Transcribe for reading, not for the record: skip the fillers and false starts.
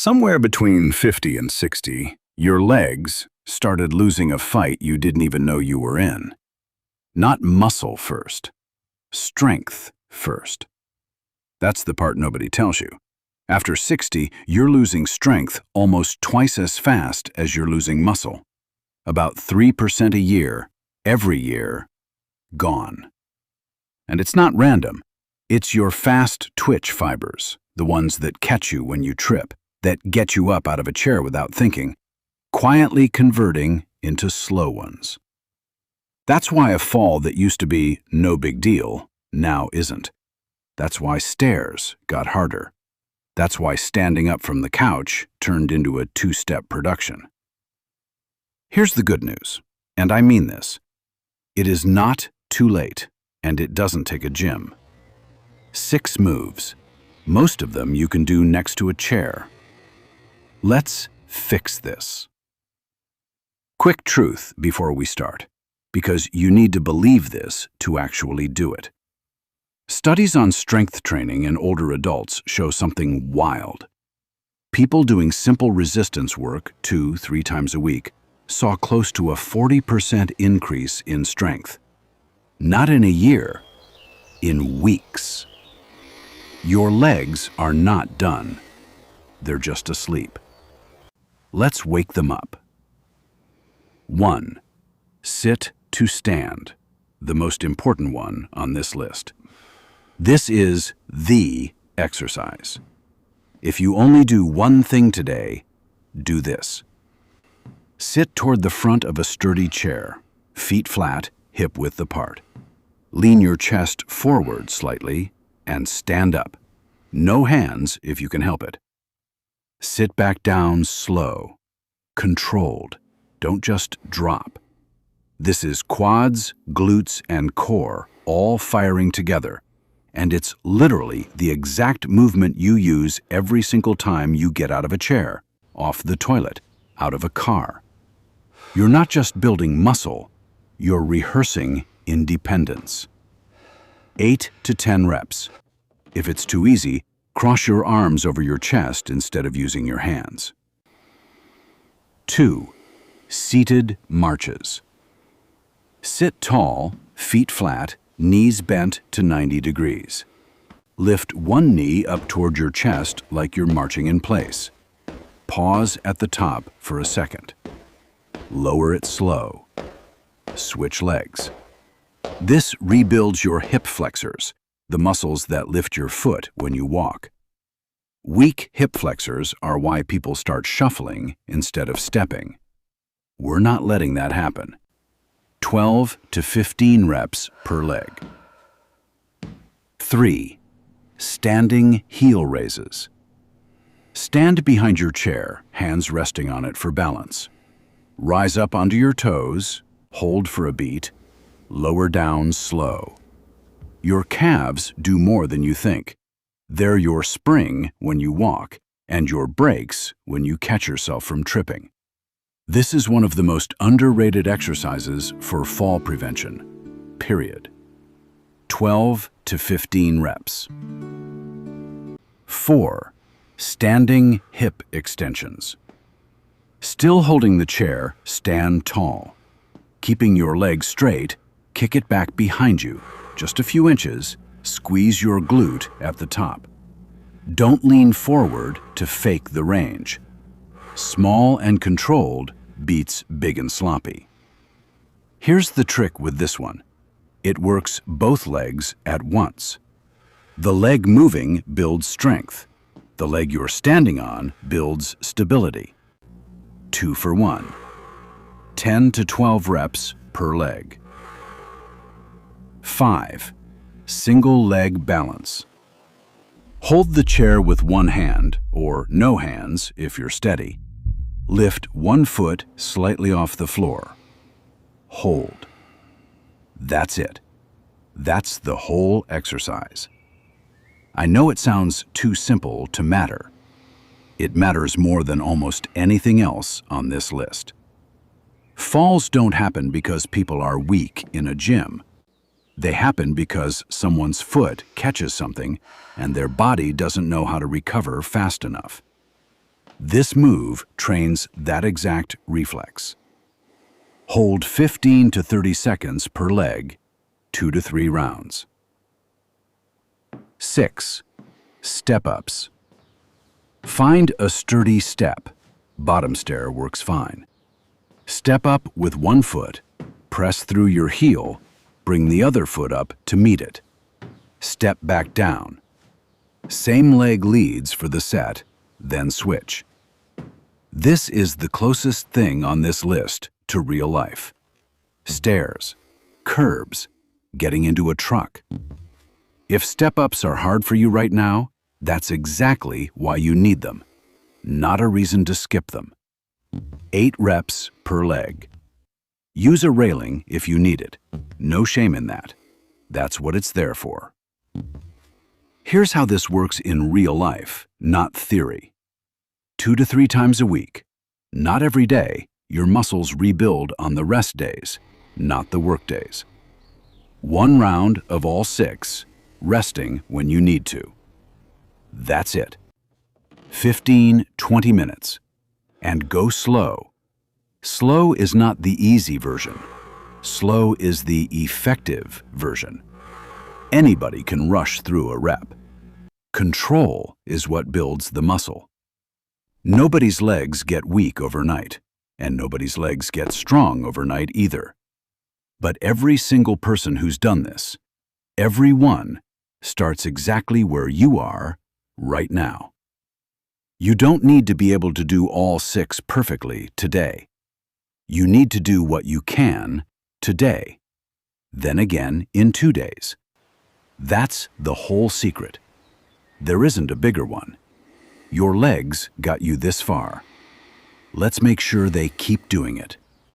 Somewhere between 50 and 60, your legs started losing a fight you didn't even know you were in. Not muscle first, strength first. That's the part nobody tells you. After 60, you're losing strength almost twice as fast as you're losing muscle. About 3% a year, every year, gone. And it's not random. It's your fast twitch fibers, the ones that catch you when you trip, that get you up out of a chair without thinking, quietly converting into slow ones. That's why a fall that used to be no big deal now isn't. That's why stairs got harder. That's why standing up from the couch turned into a two-step production. Here's the good news, and I mean this. It is not too late, and it doesn't take a gym. 6 moves. Most of them you can do next to a chair. Let's fix this. Quick truth before we start, because you need to believe this to actually do it. Studies on strength training in older adults show something wild. People doing simple resistance work 2-3 times a week saw close to a 40% increase in strength. Not in a year, in weeks. Your legs are not done. They're just asleep. Let's wake them up. 1. Sit to stand, the most important one on this list. This is the exercise. If you only do one thing today, do this. Sit toward the front of a sturdy chair, feet flat, hip width apart. Lean your chest forward slightly and stand up. No hands if you can help it. Sit back down slow, controlled. Don't just drop. This is quads, glutes, and core all firing together, and it's literally the exact movement you use every single time you get out of a chair, off the toilet, out of a car. You're not just building muscle, you're rehearsing independence. 8 to 10 reps. If it's too easy, cross your arms over your chest instead of using your hands. 2. Seated marches. Sit tall, feet flat, knees bent to 90 degrees. Lift one knee up toward your chest like you're marching in place. Pause at the top for a second. Lower it slow. Switch legs. This rebuilds your hip flexors, the muscles that lift your foot when you walk. Weak hip flexors are why people start shuffling instead of stepping. We're not letting that happen. 12 to 15 reps per leg. 3. Standing heel raises. Stand behind your chair, hands resting on it for balance. Rise up onto your toes, hold for a beat, lower down slow. Your calves do more than you think. They're your spring when you walk, and your brakes when you catch yourself from tripping. This is one of the most underrated exercises for fall prevention, period. 12 to 15 reps. 4. Standing hip extensions. Still holding the chair, stand tall. Keeping your legs straight, kick it back behind you, just a few inches, squeeze your glute at the top. Don't lean forward to fake the range. Small and controlled beats big and sloppy. Here's the trick with this one. It works both legs at once. The leg moving builds strength. The leg you're standing on builds stability. 2 for 1. 10 to 12 reps per leg. 5. Single leg balance. Hold the chair with one hand, or no hands if you're steady. Lift one foot slightly off the floor. Hold. That's it. That's the whole exercise. I know it sounds too simple to matter. It matters more than almost anything else on this list. Falls don't happen because people are weak in a gym. They happen because someone's foot catches something and their body doesn't know how to recover fast enough. This move trains that exact reflex. Hold 15 to 30 seconds per leg, 2 to 3 rounds. 6. Step-ups. Find a sturdy step. Bottom stair works fine. Step up with one foot, press through your heel, bring the other foot up to meet it. Step back down. Same leg leads for the set, then switch. This is the closest thing on this list to real life. Stairs, curbs, getting into a truck. If step-ups are hard for you right now, that's exactly why you need them. Not a reason to skip them. 8 reps per leg. Use a railing if you need it. No shame in that. That's what it's there for. Here's how this works in real life, not theory. 2 to 3 times a week. Not every day. Your muscles rebuild on the rest days, not the work days. 1 round of all 6, resting when you need to. That's it. 15-20 minutes. And go slow. Slow is not the easy version. Slow is the effective version. Anybody can rush through a rep. Control is what builds the muscle. Nobody's legs get weak overnight, and nobody's legs get strong overnight either. But every single person who's done this, every one, starts exactly where you are right now. You don't need to be able to do all 6 perfectly today. You need to do what you can today, then again in 2 days. That's the whole secret. There isn't a bigger one. Your legs got you this far. Let's make sure they keep doing it.